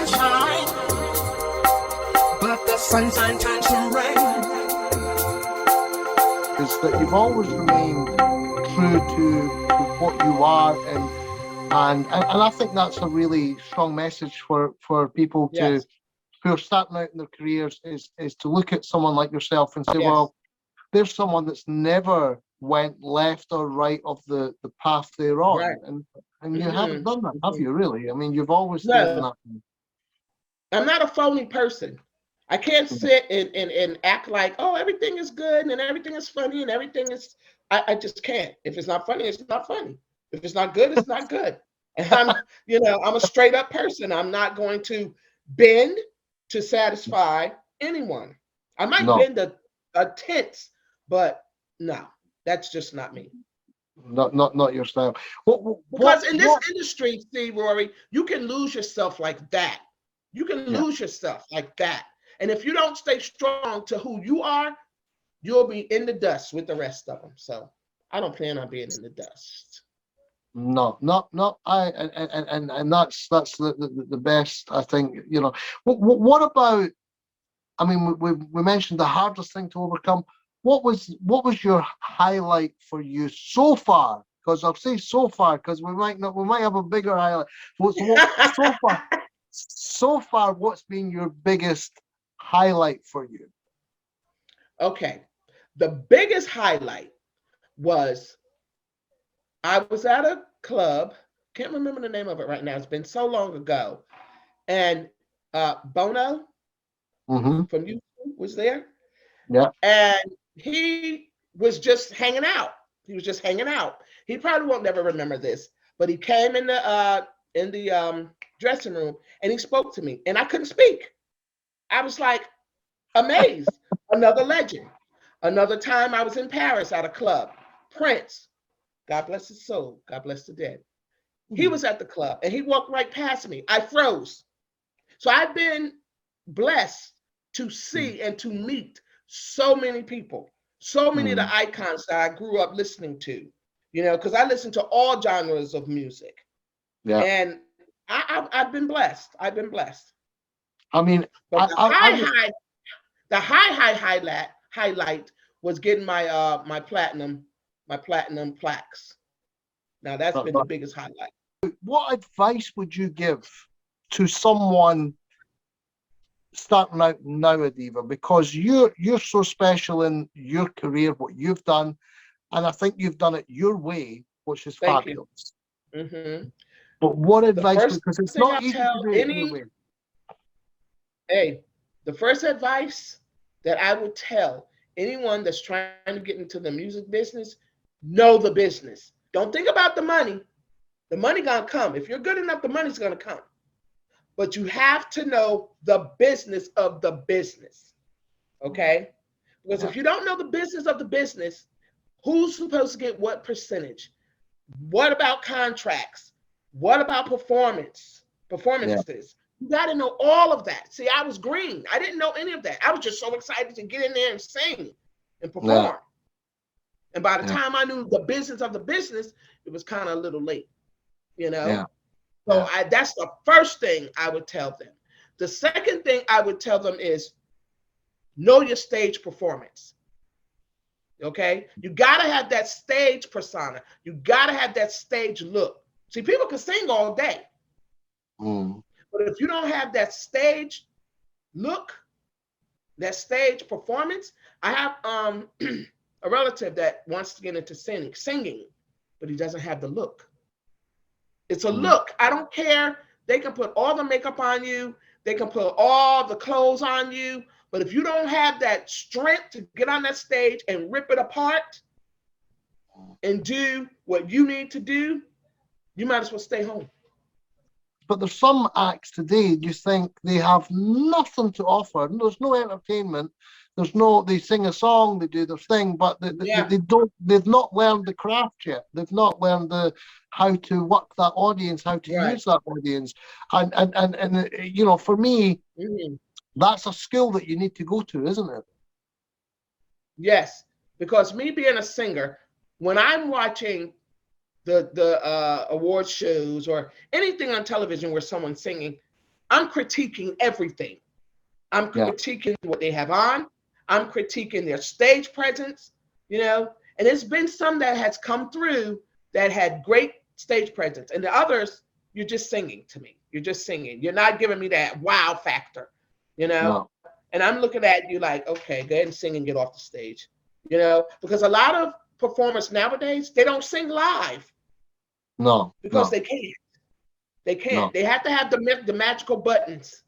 sunshine, but the sunshine turns to rain. Is that you've always remained true to what you are, and I think that's a really strong message for people Yes. who are starting out in their careers, is to look at someone like yourself and say, Yes. well, there's someone that's never went left or right of the path they're on. Right. And you haven't done that, have Mhm. you, really? I mean, you've always stayed in No, that. I'm not a phony person. I can't sit and act like, oh, everything is good and everything is funny and everything is, I just can't. If it's not funny, it's not funny. If it's not good, it's not good. And I'm a straight up person. I'm not going to bend to satisfy anyone. I might No, bend a tenth, but no, that's just not me. not your style. What Because in this what? industry, see, Rory, you can lose yourself like that. You can Yeah. lose yourself like that. And if you don't stay strong to who you are, you'll be in the dust with the rest of them. So I don't plan on being in the dust. No, not I, and that's the best, I think. What about? I mean, we mentioned the hardest thing to overcome. What was your highlight for you so far? Because I'll say so far, because we might have a bigger highlight. So far, what's been your biggest highlight for you? Okay. The biggest highlight was I was at a club, can't remember the name of it right now. It's been so long ago. And Bono Mm-hmm. from YouTube was there. Yeah. And he was just hanging out. He was just hanging out. He probably won't never remember this, but he came in the dressing room and he spoke to me, and I couldn't speak. I was like amazed. Another legend. Another time I was in Paris at a club. Prince, God bless his soul, God bless the dead. He was at the club and he walked right past me. I froze. So I've been blessed to see and to meet so many people, so many of the icons that I grew up listening to, because I listen to all genres of music. Yeah. And I've been blessed. I've been blessed. I mean, But I would. the highlight was getting my platinum plaques. Now that's been the biggest highlight. What advice would you give to someone starting out now, Adeva? Because you're so special in your career, what you've done, and I think you've done it your way, which is Thank you. fabulous. Mm-hmm. But what The advice? first Because it's thing not I easy to tell do it your way. the first advice that I would tell anyone that's trying to get into the music business, know the business. Don't think about the money. The money gonna come. If you're good enough, the money's gonna come. But you have to know the business of the business. Okay? Because if you don't know the business of the business, who's supposed to get what percentage? What about contracts? What about performances? You got to know all of that. See, I was green. I didn't know any of that. I was just so excited to get in there and sing and perform. Yeah. And by the time I knew the business of the business, it was kind of a little late, Yeah. So that's the first thing I would tell them. The second thing I would tell them is know your stage performance. Okay? You got to have that stage persona. You got to have that stage look. See, people can sing all day. But if you don't have that stage look, that stage performance, I have a relative that wants to get into singing, but he doesn't have the look. It's a look. I don't care. They can put all the makeup on you. They can put all the clothes on you. But if you don't have that strength to get on that stage and rip it apart and do what you need to do, you might as well stay home. But there's some acts today you think they have nothing to offer. There's no entertainment. They sing a song, they do their thing, but they've not learned the craft yet. They've not learned how to work that audience, how to use that audience. And for me, that's a skill that you need to go to, isn't it? Yes, because me being a singer, when I'm watching the award shows or anything on television where someone's singing, I'm critiquing everything. I'm critiquing what they have on. I'm critiquing their stage presence, you know. And there's been some that has come through that had great stage presence, and the others, you're just singing to me. You're just singing. You're not giving me that wow factor, you know. No. And I'm looking at you like, okay, go ahead and sing and get off the stage, you know, because a lot of performers nowadays, they don't sing live. No. Because they can't. They can't. No. They have to have the magical buttons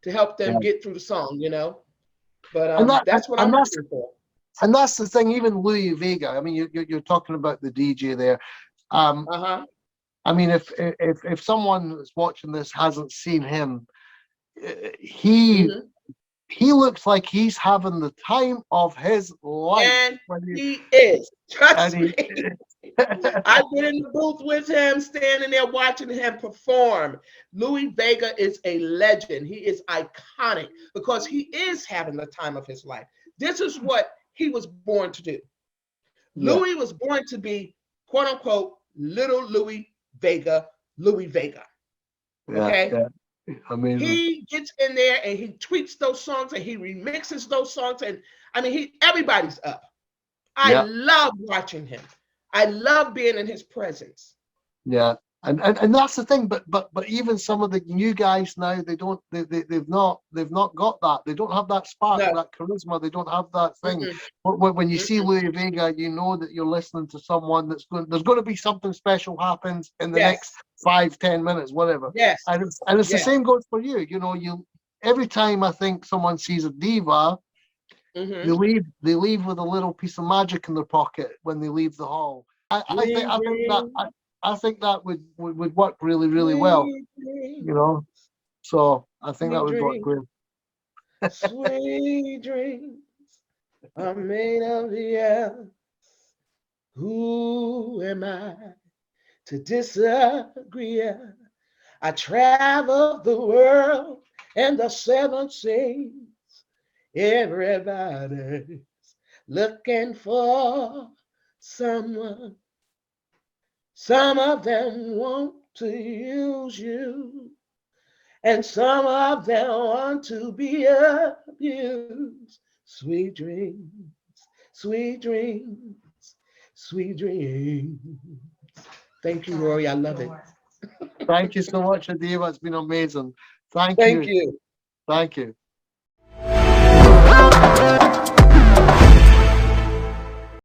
to help them get through the song, you know. But that's what I'm looking for. And that's the thing. Even Louie Vega. I mean, you're talking about the DJ there. I mean, if someone that's watching this hasn't seen him, he looks like he's having the time of his life. And he is. Trust me. I've been in the booth with him, standing there watching him perform. Louie Vega is a legend. He is iconic because he is having the time of his life. This is what he was born to do. Yeah. Louie was born to be, quote unquote, little Louie Vega, Louie Vega. Okay? Yeah. I mean, he gets in there and he tweaks those songs and he remixes those songs. And I mean, everybody's up. I love watching him. I love being in his presence. Yeah, and that's the thing. But even some of the new guys now, they've not got that. They don't have that spark, that charisma. They don't have that thing. When you see Louie Vega, you know that you're listening to someone there's going to be something special happens in the next 5-10 minutes, whatever. Yes, and it's the same goes for you. You know, every time I think someone sees a diva. They leave with a little piece of magic in their pocket when they leave the hall. I think that would work really, really well. You know, so I think that would work great. Sweet dreams are made of the earth. Who am I to disagree? I travel the world and the seven seas. Everybody's looking for someone. Some of them want to use you, and some of them want to be abused. Sweet dreams, sweet dreams, sweet dreams. Thank you, Rory. I love it. Thank you so much, Adeva. It's been amazing. Thank you. Thank you.